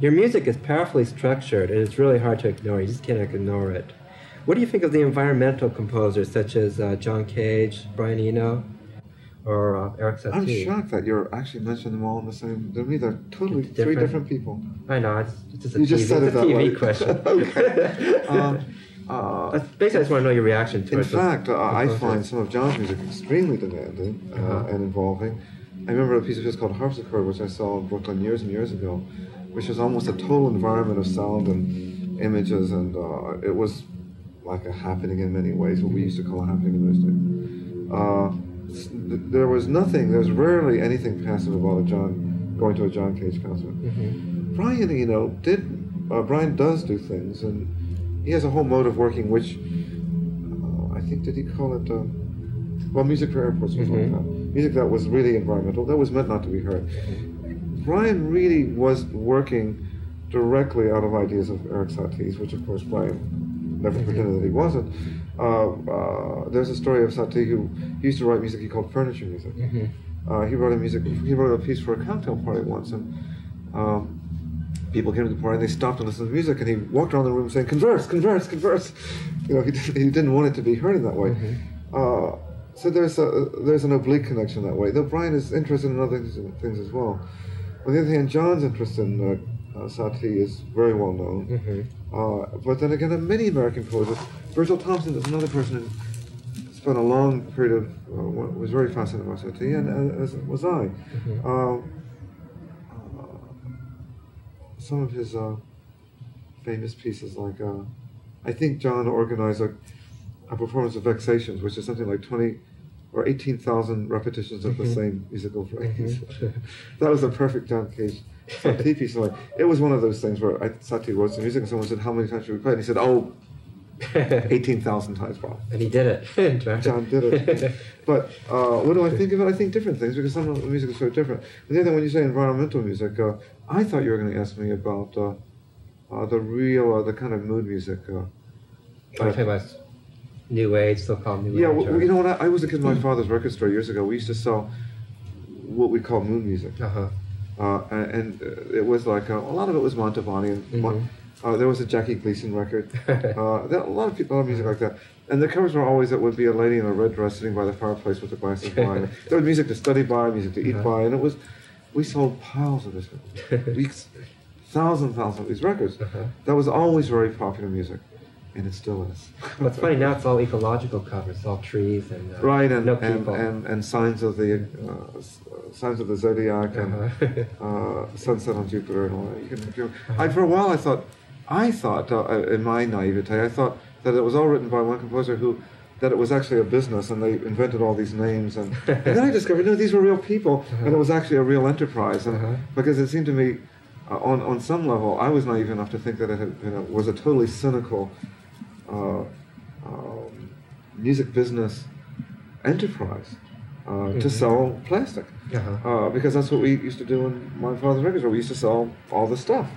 Your music is powerfully structured, and it's really hard to ignore. You just can't ignore it. What do you think of the environmental composers such as John Cage, Brian Eno, or Eric Satie? I'm shocked that you're actually mentioning them all in the same. To me, they're totally three different people. I know. It's just a you TV, just said it that TV way. question. Okay. Basically, I just want to know your reaction to it. In fact, I find some of John's music extremely demanding and involving. I remember a piece of his called Harpsichord, which I saw in Brooklyn years and years ago, which was almost a total environment of sound and images, and it was like a happening in many ways, what we used to call a happening in those days. There was rarely anything passive about going to a John Cage concert. Mm-hmm. Brian does do things, and he has a whole mode of working which, I think, did he call it, music for airports was like that. Music that was really environmental, that was meant not to be heard. Brian really was working directly out of ideas of Eric Satie's, which of course Brian never pretended that he wasn't. There's a story of Satie who used to write music he called furniture music. He wrote a piece for a cocktail party once, and people came to the party and they stopped and listened to music, and he walked around the room saying, "Converse, converse, converse." He didn't want it to be heard in that way. So there's an oblique connection that way, though Brian is interested in other things as well. On the other hand, John's interest in Satie is very well known. But then again, many American composers, Virgil Thompson is another person who spent a long period of, was very fascinated by Satie, and as was I. Some of his famous pieces, like, I think John organized a performance of Vexations, which is something like 20 or 18,000 repetitions of the same musical phrase. That was a perfect John Cage Satie piece. Like, it was one of those things where Satie wrote some music and someone said, "How many times should we play it?" And he said, 18,000 times, Bob. And he did it. John did it. But what do I think of it? I think different things, because some of the music is so different. And the other, when you say environmental music, I thought you were going to ask me about the kind of mood music. Talking about New Age, so-called New Age. Yeah, well, you know what? I was a kid in my father's record store years ago. We used to sell what we call mood music. And it was like, a lot of it was Mantovani. And there was a Jackie Gleason record. There a lot of people have music like that. And the covers were always, it would be a lady in a red dress sitting by the fireplace with a glass of wine. There was music to study by, music to eat by, and we sold piles of this. Thousands of these records. That was always very popular music. And it still is. Well, it's funny now. It's all ecological covers, all trees and right, and no people. and signs of the zodiac and sunset on Jupiter and all that. For a while I thought in my naivete, I thought that it was all written by one composer that it was actually a business and they invented all these names, and then I discovered no, these were real people, and it was actually a real enterprise, and because it seemed to me on some level I was naive enough to think that it was a totally cynical music business enterprise to sell plastic, because that's what we used to do in my father's records, where we used to sell all the stuff.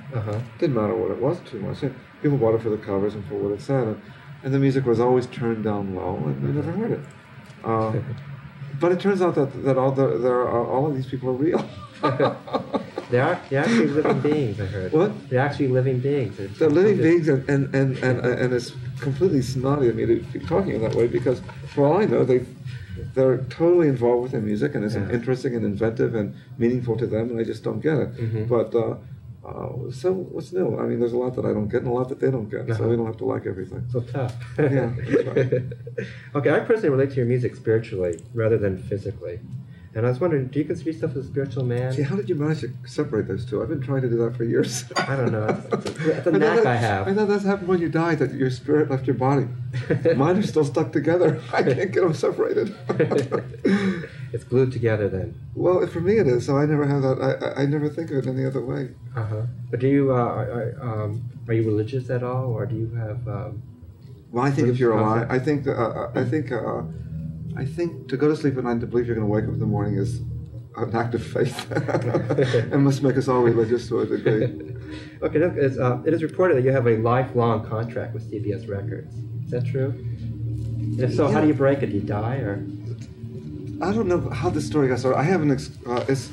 Didn't matter what it was too much. People bought it for the covers and for what it said, and the music was always turned down low, and you never heard it. But it turns out that all of these people are real. They're actually living beings, I heard. What? They're actually living beings. They're living beings, and it's completely snotty of me to be talking in that way, because for all I know, they're totally involved with their music, and it's interesting and inventive and meaningful to them, and I just don't get it. But so what's new? I mean, there's a lot that I don't get and a lot that they don't get, so we don't have to like everything. So tough. Yeah, that's right. Okay, I personally relate to your music spiritually rather than physically. And I was wondering, do you consider yourself a spiritual man? See, how did you manage to separate those two? I've been trying to do that for years. I don't know. It's a knack I have. I thought that's happened when you died, that your spirit left your body. Mine are still stuck together. I can't get them separated. It's glued together then. Well, for me it is, so I never have that. I never think of it any other way. But do you, are you religious at all, or do you have... well, I think if you're alive, I think to go to sleep at night and to believe you're going to wake up in the morning is an act of faith. It must make us all religious to a degree. Okay, look, it is reported that you have a lifelong contract with CBS Records. Is that true? And if so, how do you break it? Do you die, or? it I don't know how this story got started. I haven't. It's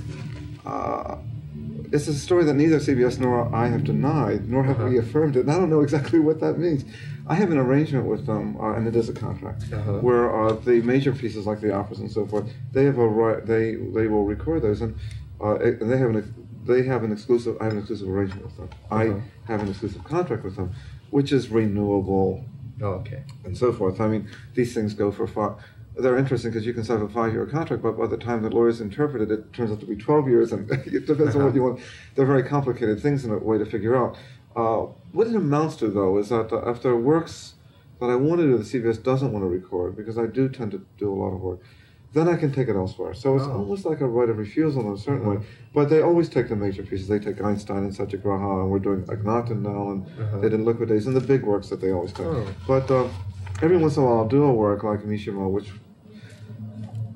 it's a story that neither CBS nor I have denied, nor have we affirmed it. And I don't know exactly what that means. I have an arrangement with them, and it is a contract, where the major pieces like the operas and so forth, they have a right. They will record those, and they have an exclusive. I have an exclusive arrangement with them. I have an exclusive contract with them, which is renewable. And so forth. I mean, these things go for 5. They're interesting because you can sign a 5-year contract, but by the time the lawyers interpret it, it turns out to be 12 years, and it depends on what you want. They're very complicated things in a way to figure out. What it amounts to, though, is that if there are works that I want to do that CBS doesn't want to record, because I do tend to do a lot of work, then I can take it elsewhere. So it's almost like a right of refusal in a certain way. But they always take the major pieces. They take Einstein and Satyagraha, and we're doing Akhnaten now, and they did Liquid Days, and the big works that they always take. But every once in a while I'll do a work like Mishima, which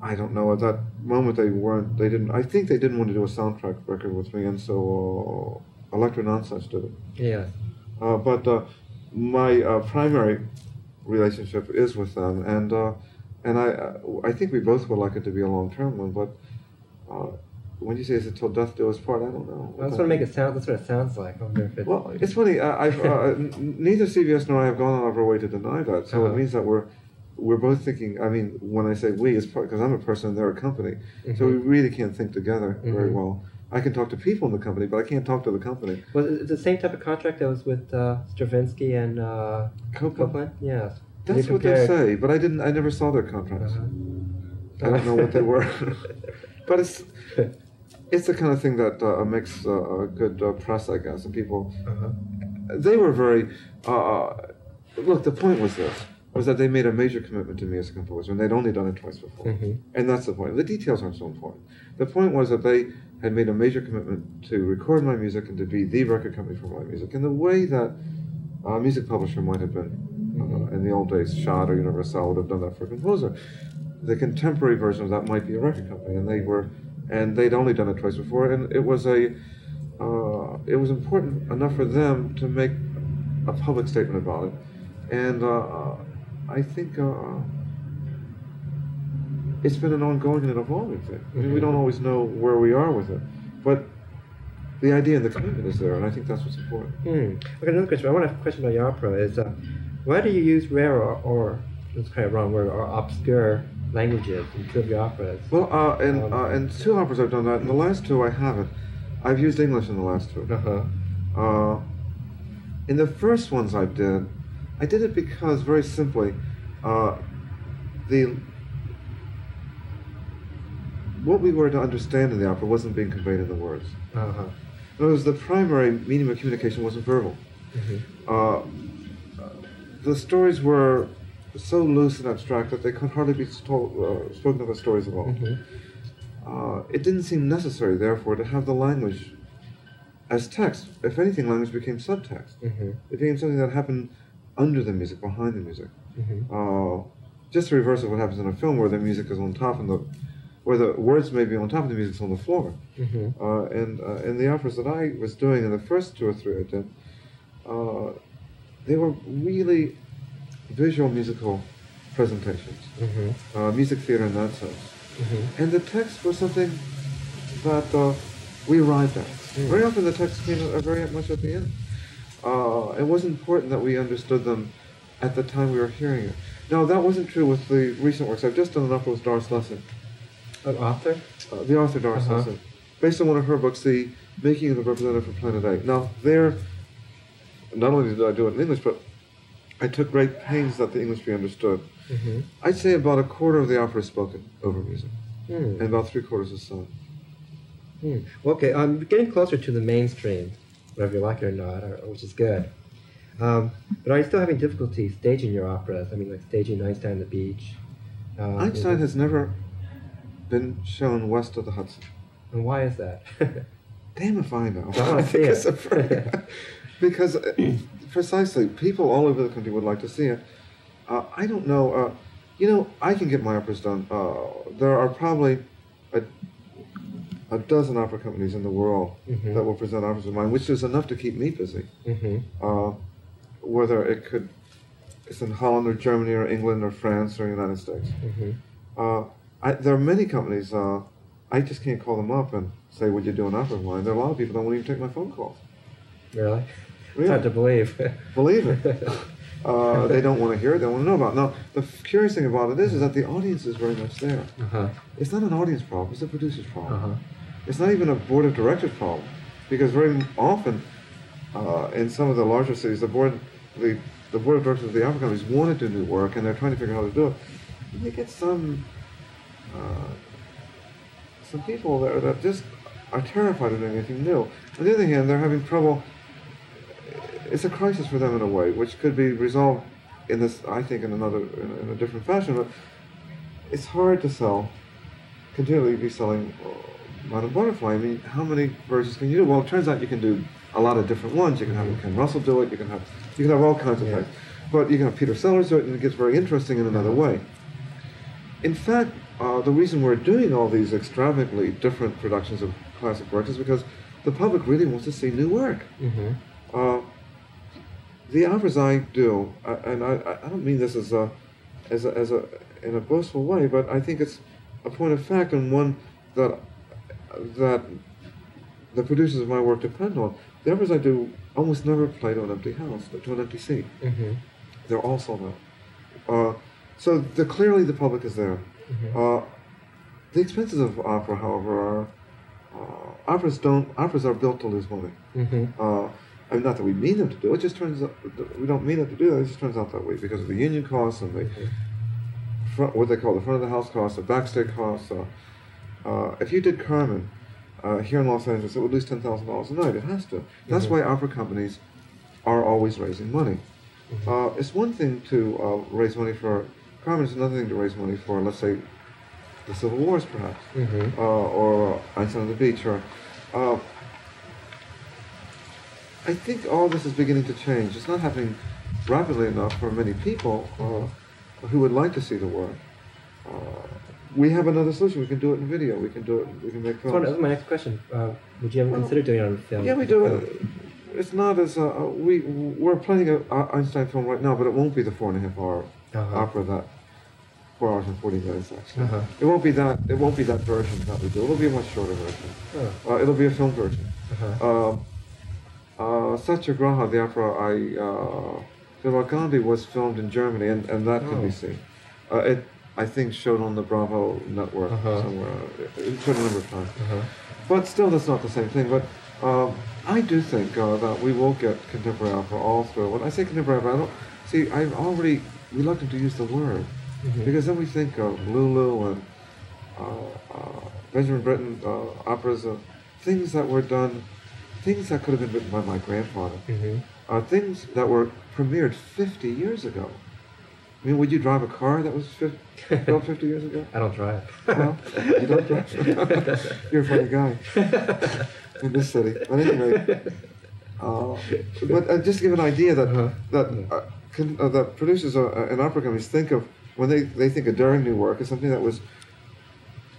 I don't know, at that moment they didn't, I think they didn't want to do a soundtrack record with me, and so Electro Nonsense did it. Yeah. But my primary relationship is with them, and I think we both would like it to be a long-term one, but when you say is it till death do us part, I don't know. I just want to make it sound, that's what it sounds like. I wonder if it... Well, it's funny, neither CBS nor I have gone out of our way to deny that, so it means that we're both thinking, I mean, when I say we, it's because I'm a person and they're a company, so we really can't think together very well. I can talk to people in the company, but I can't talk to the company. Was it the same type of contract that was with Stravinsky and Copeland? Yes. That's what they say, but I never saw their contracts. I don't know what they were. But it's the kind of thing that makes a good press, I guess, and people, they were very, look, the point was this, was that they made a major commitment to me as a composer, and they'd only done it twice before. And that's the point. The details aren't so important. The point was that they had made a major commitment to record my music and to be the record company for my music in the way that a music publisher might have been in the old days. Schott or Universal would have done that for a composer. The contemporary version of that might be a record company, and they'd only done it twice before, and it was important enough for them to make a public statement about it. And I think it's been an ongoing and an evolving thing. I mean, we don't always know where we are with it, but the idea and the commitment is there, and I think that's what's important. Okay, another question. I want to have a question about your opera. Is why do you use rare or it's kind of wrong word, or obscure languages in 2 of your operas? Well, in 2 operas I've done that. In the last 2 I haven't. I've used English in the last 2. In the first ones I did it because, very simply, what we were to understand in the opera wasn't being conveyed in the words. In other words, the primary medium of communication wasn't verbal. The stories were so loose and abstract that they could hardly be spoken of as stories at all. It didn't seem necessary, therefore, to have the language as text. If anything, language became subtext. It became something that happened under the music, behind the music. Just the reverse of what happens in a film, where the music is on top and where the words may be on top and the music's on the floor. And the operas that I was doing in the first 2 or 3 I did, they were really visual musical presentations, music theater in that sense. And the text was something that we arrived at. Very often the text came very much at the end. It was important that we understood them at the time we were hearing it. Now, that wasn't true with the recent works. I've just done an opera with Doris Lessing. An author? The author, Doris Lessing. Based on one of her books, The Making of the Representative for Planet A. Now, there, not only did I do it in English, but I took great pains that the English be understood. I'd say about a quarter of the opera is spoken over music, and about 3/4 is sung. Okay, getting closer to the mainstream, whether you like it or not, which is good. But are you still having difficulty staging your operas? I mean, like staging Einstein on the Beach? Einstein has never been shown west of the Hudson. And why is that? Damn if I know. I want to see it. Because precisely, people all over the country would like to see it. I don't know. I can get my operas done. There are probably a dozen opera companies in the world that will present operas of mine, which is enough to keep me busy. Whether it's in Holland or Germany or England or France or the United States. There are many companies, I just can't call them up, and say, would you do an opera of mine? There are a lot of people that won't even take my phone calls. Really? Really? It's hard to believe. Believe it. They don't want to hear it, they want to know about it. Now, the curious thing about it is that the audience is very much there. It's not an audience problem, it's a producer's problem. It's not even a board of directors problem, because very often, in some of the larger cities, the board of directors of the opera companies want to do new work, and they're trying to figure out how to do it. And they get some people there that just are terrified of doing anything new. On the other hand, they're having trouble. It's a crisis for them in a way, which could be resolved in this, I think, in a different fashion. But it's hard to continually be selling Madame Butterfly. I mean, how many versions can you do? Well, it turns out you can do a lot of different ones. You can have Ken Russell do it. You can have all kinds of things. But you can have Peter Sellers do it, and it gets very interesting in another way. In fact, the reason we're doing all these extravagantly different productions of classic works is because the public really wants to see new work. The operas I do, and I don't mean this in a boastful way, but I think it's a point of fact and one that the producers of my work depend on. The operas I do almost never play to an empty house, to an empty seat. They're all sold out. So clearly the public is there. The expenses of opera, however, operas are built to lose money. I mean, not that we mean them to do it, just turns out, we don't mean it to do that, it just turns out that way because of the union costs and what they call the front of the house costs, the backstage costs. If you did Carmen here in Los Angeles, it would lose $10,000 a night. It has to. That's why opera companies are always raising money. It's one thing to raise money for Carmen, it's another thing to raise money for, let's say, the Civil Wars, perhaps, or Einstein on the Beach, or I think all this is beginning to change. It's not happening rapidly enough for many people who would like to see the work. We have another solution. We can do it in video. We can do it. We can make films. So that was my next question. Would you ever consider doing it on film? Yeah, we do it. It's not as we're planning an Einstein film right now, but it won't be the 4.5-hour opera that 4 hours and 40 minutes actually. It won't be that. It won't be that version that we do. It'll be a much shorter version. It'll be a film version. Satyagraha, the opera about Gandhi, was filmed in Germany, and that can be seen. It, I think, showed on the Bravo network somewhere. It showed a number of times. But still, that's not the same thing. But I do think that we will get contemporary opera all through. When I say contemporary opera, I'm already reluctant to use the word, because then we think of Lulu and Benjamin Britten operas, things that were done, things that could have been written by my grandfather, things that were premiered 50 years ago. I mean, would you drive a car that was built 50 years ago? I don't drive. Well, you don't drive? You're a funny guy in this city. But anyway, but just to give an idea that producers and opera companies think of, when they think of daring new work, is something that was,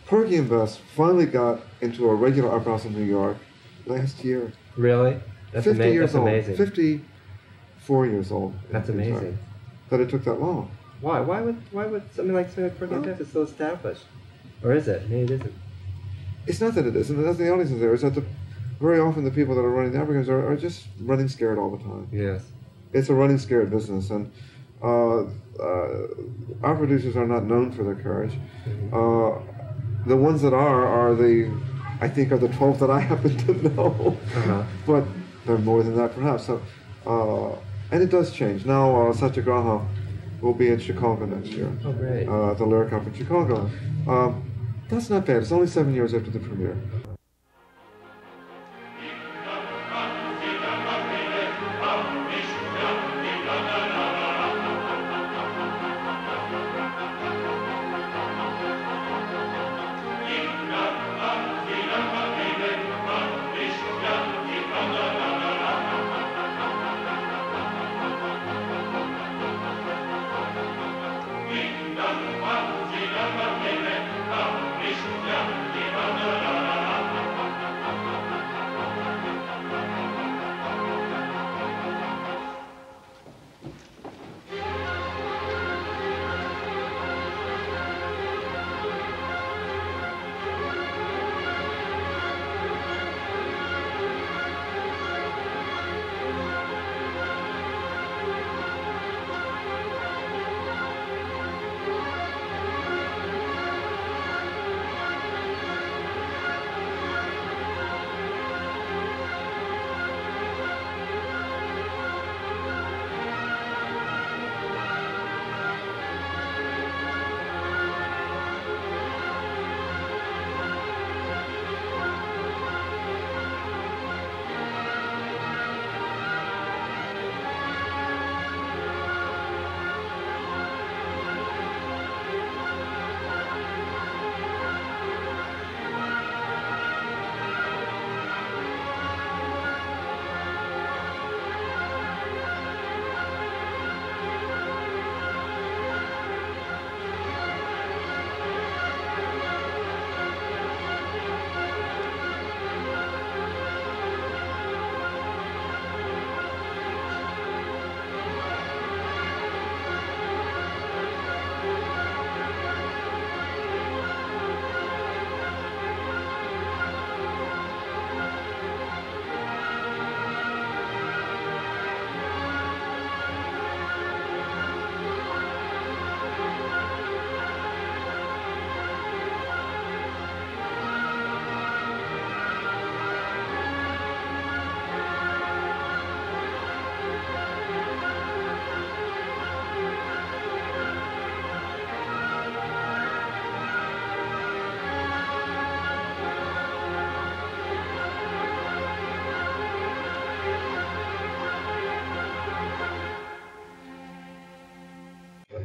Porgy and Bess finally got into a regular opera house in New York last year. Really? That's 50 years that's old. amazing. 54 years old. That's amazing. That it took that long. Why? Why would something like Porgy and Bess is so established? Or is it? Maybe it isn't. It's not that it isn't. That's the audience is there. It's that very often the people that are running the opera companies are just running scared all the time. Yes. It's a running scared business, and our producers are not known for their courage. The ones that are I think, are the 12 that I happen to know. But there are more than that, perhaps. So, and it does change. Now, Satyagraha will be in Chicago next year. Oh, great. At the Lyric Opera in Chicago. That's not bad. It's only 7 years after the premiere.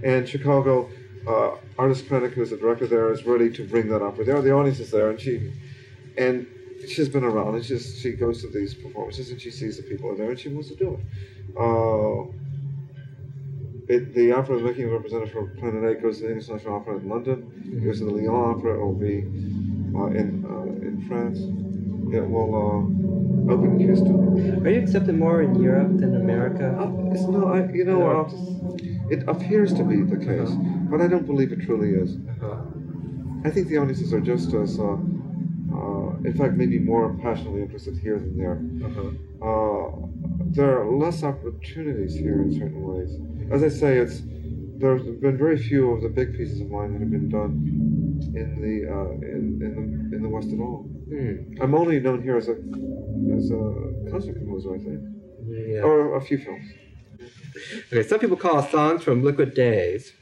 And Chicago Artist Clinic, who's the director there, is ready to bring that opera there. The audience is there, and she's been around, and she goes to these performances, and she sees the people are there, and she wants to do it. The opera is making a representative for Planet 8 goes to the English National Opera in London, goes to the Lyon Opera, it will be in France. It will open in Houston. Are you accepted more in Europe than America? It appears to be the case, but I don't believe it truly is. I think the audiences are just as, in fact, maybe more passionately interested here than there. There are less opportunities here in certain ways. As I say, there's been very few of the big pieces of mine that have been done in the West at all. I'm only known here as a concert composer, I think, or a few films. Okay, some people call Songs from Liquid Days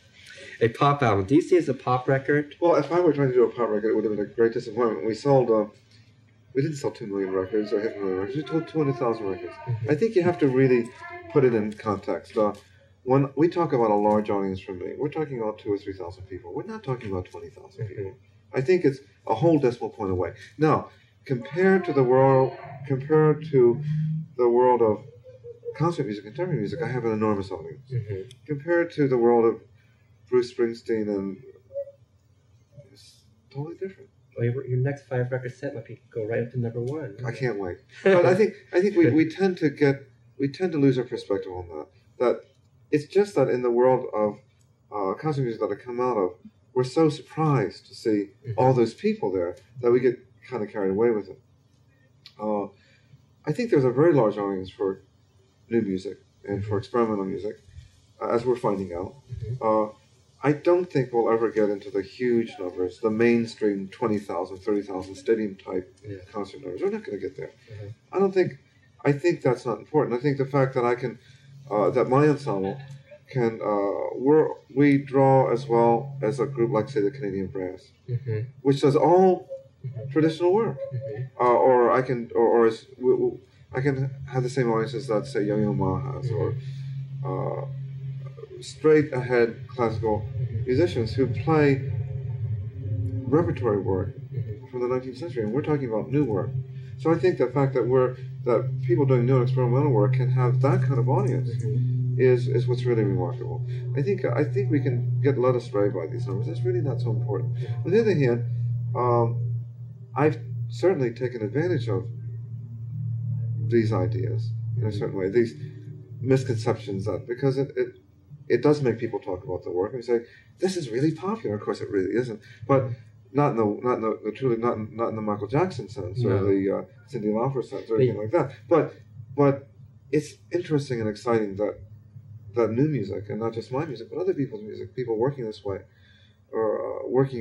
a pop album. Do you see it as a pop record? Well, if I were trying to do a pop record, it would have been a great disappointment. We didn't sell 2 million records or hit 1 million records. We sold 200,000 records. I think you have to really put it in context. When we talk about a large audience for me, we're talking about 2,000 or 3,000 people. We're not talking about 20,000 people. I think it's a whole decimal point away. Now, compared to the world of concert music, contemporary music, I have an enormous audience. Compared to the world of Bruce Springsteen, and it's totally different. Well, your next 5 record set might go right up to #1. I can't wait. But I think we tend to lose our perspective on that. That it's just that in the world of concert music that I come out of, we're so surprised to see all those people there that we get kind of carried away with it. I think there's a very large audience for new music and for experimental music, as we're finding out. I don't think we'll ever get into the huge numbers, the mainstream 20,000, 30,000 stadium type concert numbers. We're not going to get there. I think that's not important. I think the fact that that my ensemble can, we draw as well as a group like, say, the Canadian Brass, which does all traditional work. Or I can have the same audiences that, say, Yo-Yo Ma has, or straight ahead classical musicians who play repertory work from the 19th century, and we're talking about new work. So I think the fact that people doing new and experimental work can have that kind of audience is what's really remarkable. I think we can get led astray by these numbers. It's really not so important. On the other hand, I've certainly taken advantage of these ideas in a certain way, these misconceptions, that because it does make people talk about the work and say, this is really popular. Of course, it really isn't, but not in the Michael Jackson sense or the Cyndi Lauper sense or anything like that. But it's interesting and exciting that new music, and not just my music, but other people's music, people working this way, or working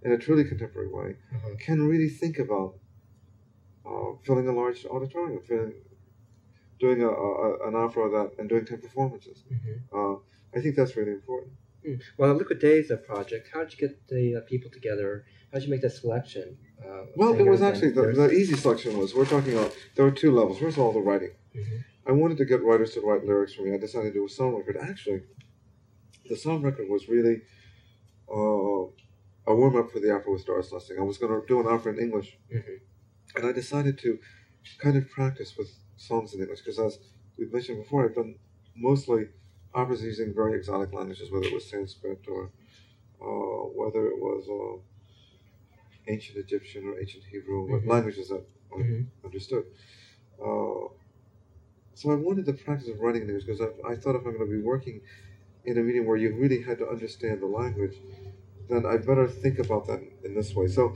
in a truly contemporary way, can really think about filling a large auditorium, doing an opera and doing 10 performances. I think that's really important. Well, the Liquid Days project, how did you get the people together? How did you make that selection? Well, it was actually, the easy selection was, we're talking about, there were 2 levels. First of all, the writing. I wanted to get writers to write lyrics for me. I decided to do a song record. Actually, the song record was really a warm-up for the opera with Stars Nesting. I was going to do an opera in English. And I decided to kind of practice with songs in English, because as we've mentioned before, I've done mostly operas using very exotic languages, whether it was Sanskrit or whether it was ancient Egyptian or ancient Hebrew, languages that I understood. So I wanted the practice of writing in English, because I thought if I'm going to be working in a medium where you really had to understand the language, then I'd better think about that in this way. So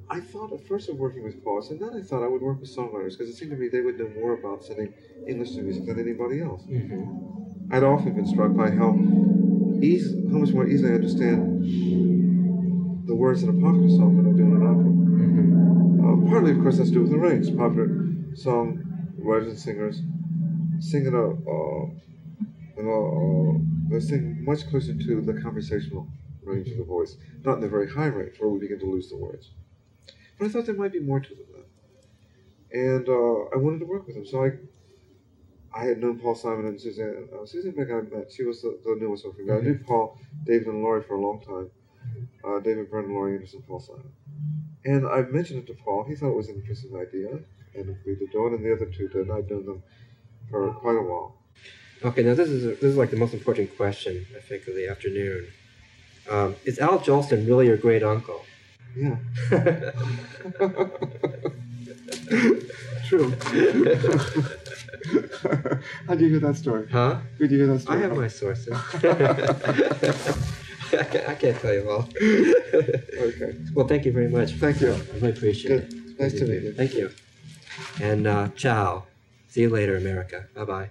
I thought at first of working with poets, and then I thought I would work with songwriters, because it seemed to me they would know more about singing English to music than anybody else. I'd often been struck by how much more easily I understand the words in a popular song than I do in an opera. Partly, of course, has to do with the range. Popular song writers and singers sing they sing much closer to the conversational range of the voice, not in the very high range where we begin to lose the words. But I thought there might be more to them than that. And I wanted to work with them. So I had known Paul Simon and Suzanne. Suzanne Beck I met. She was the newest one for me. I knew Paul, David, and Laurie for a long time. David, Brennan, Laurie Anderson, Paul Simon. And I mentioned it to Paul. He thought it was an interesting idea and agreed to do it. And the other two did. I'd known them for quite a while. Okay, now this is like the most important question, I think, of the afternoon. Is Al Jolson really your great uncle? Yeah. True. How'd you hear that story? Huh? Where'd you hear that story? I have my sources. I can't tell you all. Okay. Well, thank you very much. Thank you. I really appreciate Good. it. Nice to meet you. Thank you. And ciao. See you later, America. Bye-bye.